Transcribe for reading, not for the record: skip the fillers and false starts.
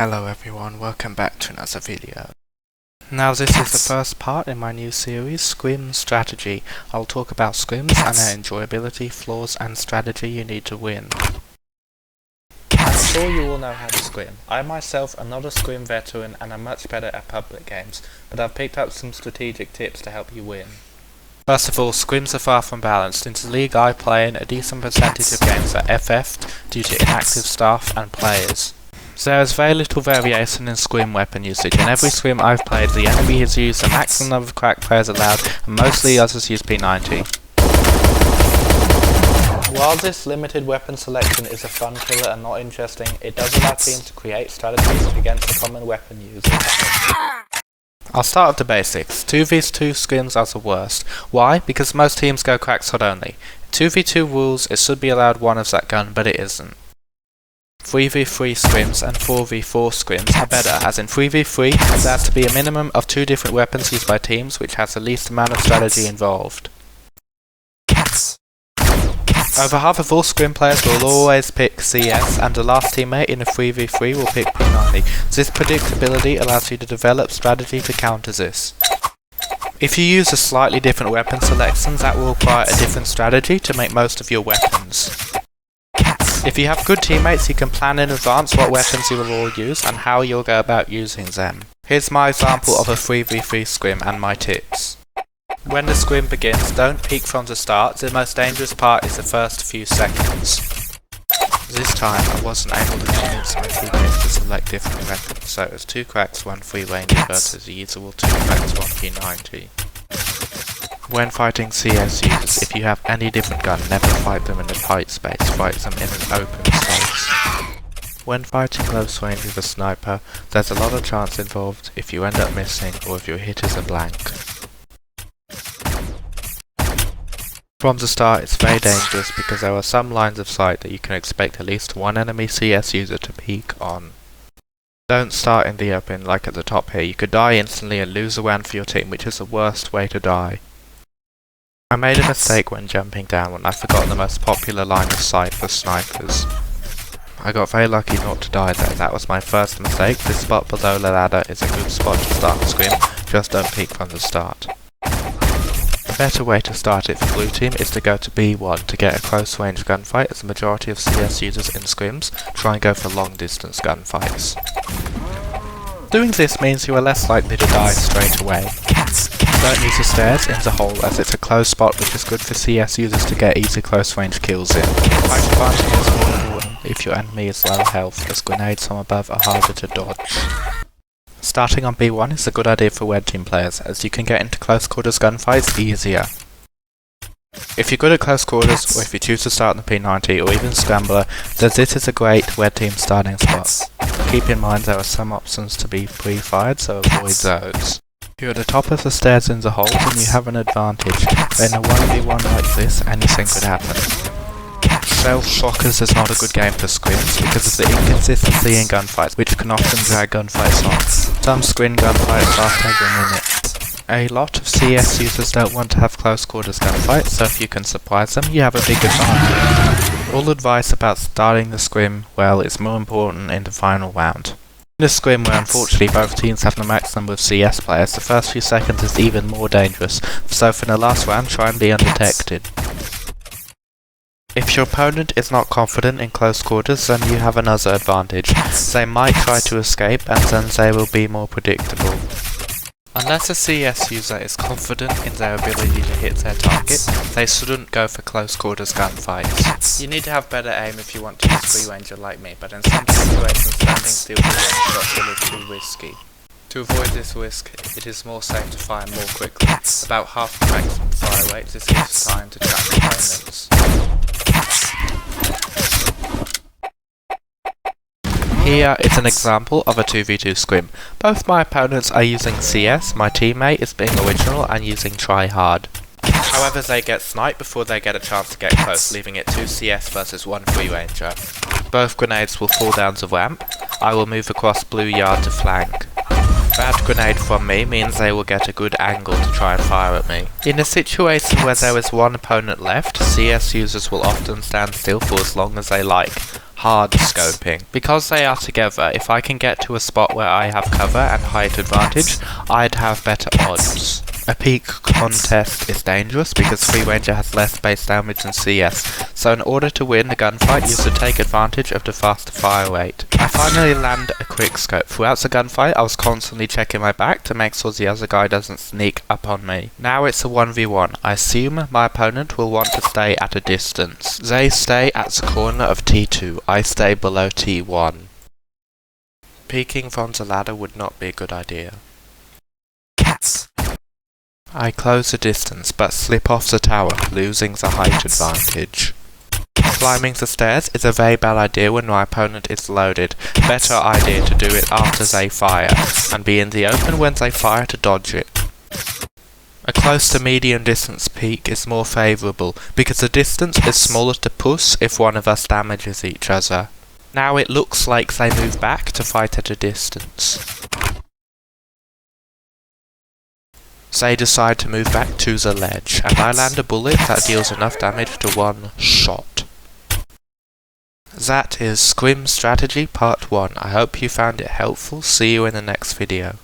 Hello everyone, welcome back to another video. Now this is the first part in my new series, Scrim Strategy. I'll talk about scrims and their enjoyability, flaws and strategy you need to win. I'm sure you all know how to scrim. I myself am not a scrim veteran and I'm much better at public games, but I've picked up some strategic tips to help you win. First of all, scrims are far from balanced. In the league I play in, a decent percentage of games are FF'd due to inactive staff and players. There is very little variation in scrim weapon usage. In every scrim I've played, the enemy has used the maximum number of crack players allowed, and mostly others use P90. While this limited weapon selection is a fun killer and not interesting, it does allow teams to create strategies against the common weapon users. I'll start with the basics. 2v2 scrims are the worst. Why? Because most teams go crackshot only. In 2v2 rules, it should be allowed one of that gun, but it isn't. 3v3 scrims and 4v4 scrims are better, as in 3v3 there has to be a minimum of 2 different weapons used by teams, which has the least amount of strategy involved. Over half of all scrim players will always pick CS, and the last teammate in a 3v3 will pick P90. This predictability allows you to develop strategy to counter this. If you use a slightly different weapon selection, that will require a different strategy to make most of your weapons. If you have good teammates, you can plan in advance what weapons you will all use and how you'll go about using them. Here's my example of a 3v3 scrim and my tips. When the scrim begins, don't peek from the start. The most dangerous part is the first few seconds. This time I wasn't able to convince my teammates to select different weapons, so it was 2 cracks, 1 free ranger versus the usual 2 cracks, 1 P90. When fighting CS users, if you have any different gun, never fight them in a tight space, fight them in an open space. When fighting close range with a sniper, there's a lot of chance involved if you end up missing or if your hit is a blank. From the start it's very dangerous because there are some lines of sight that you can expect at least one enemy CS user to peek on. Don't start in the open like at the top here. You could die instantly and lose a round for your team, which is the worst way to die. I made a mistake when jumping down when I forgot the most popular line of sight for snipers. I got very lucky not to die though. That was my first mistake. This spot below the ladder is a good spot to start the scrim, just don't peek from the start. A better way to start it for blue team is to go to B1 to get a close range gunfight, as the majority of CS users in scrims try and go for long distance gunfights. Doing this means you are less likely to die straight away. Don't use the stairs in the hole, as it's a closed spot which is good for CS users to get easy close range kills in. Height advantage is more important if your enemy is low health, as grenades from above are harder to dodge. Starting on B1 is a good idea for red team players, as you can get into close quarters gunfights easier. If you're good at close quarters, or if you choose to start on the P90 or even Scrambler, then this is a great red team starting spot. Keep in mind there are some options to be pre-fired, so avoid those. If you're at the top of the stairs in the hole, then you have an advantage, but in a 1v1 like this, anything could happen. Stealth shockers is not a good game for scrims because of the inconsistency in gunfights, which can often drag gunfights on. Some scrim gunfights last over a minute. A lot of CS users don't want to have close quarters gunfights, so if you can surprise them, you have a big advantage. All advice about starting the scrim well is more important in the final round. In a scrim where unfortunately both teams have the max number of CS players, the first few seconds is even more dangerous, so for the last round try and be undetected. If your opponent is not confident in close quarters, then you have another advantage. They might try to escape and then they will be more predictable. Unless a CS user is confident in their ability to hit their target, they shouldn't go for close quarters gunfights. You need to have better aim if you want to use free ranger like me, but in some situations standing still for one shot will be too risky. To avoid this risk, it is more safe to fire more quickly. About half the maximum fire rate, this gives time to track opponents. Here is an example of a 2v2 scrim. Both my opponents are using CS, my teammate is being original and using try hard. However, they get sniped before they get a chance to get close, leaving it 2 CS versus 1 free ranger. Both grenades will fall down the ramp. I will move across blue yard to flank. Bad grenade from me means they will get a good angle to try and fire at me. In a situation where there is one opponent left, CS users will often stand still for as long as they like. hard scoping. Because they are together, if I can get to a spot where I have cover and height advantage, I'd have better odds. A peak contest is dangerous because Free Ranger has less base damage than CS, so in order to win the gunfight you have to take advantage of the faster fire rate. I finally land a quick scope. Throughout the gunfight I was constantly checking my back to make sure the other guy doesn't sneak up on me. Now it's a 1v1. I assume my opponent will want to stay at a distance. They stay at the corner of T2, I stay below T1. Peeking from the ladder would not be a good idea. Cats. I close the distance, but slip off the tower, losing the height advantage. Climbing the stairs is a very bad idea when my opponent is loaded. Better idea to do it after they fire, and be in the open when they fire to dodge it. A close to medium distance peek is more favourable, because the distance is smaller to push if one of us damages each other. Now it looks like they move back to fight at a distance. They decide to move back to the ledge, and I land a bullet that deals enough damage to one shot. That is Scrim Strategy Part 1. I hope you found it helpful. See you in the next video.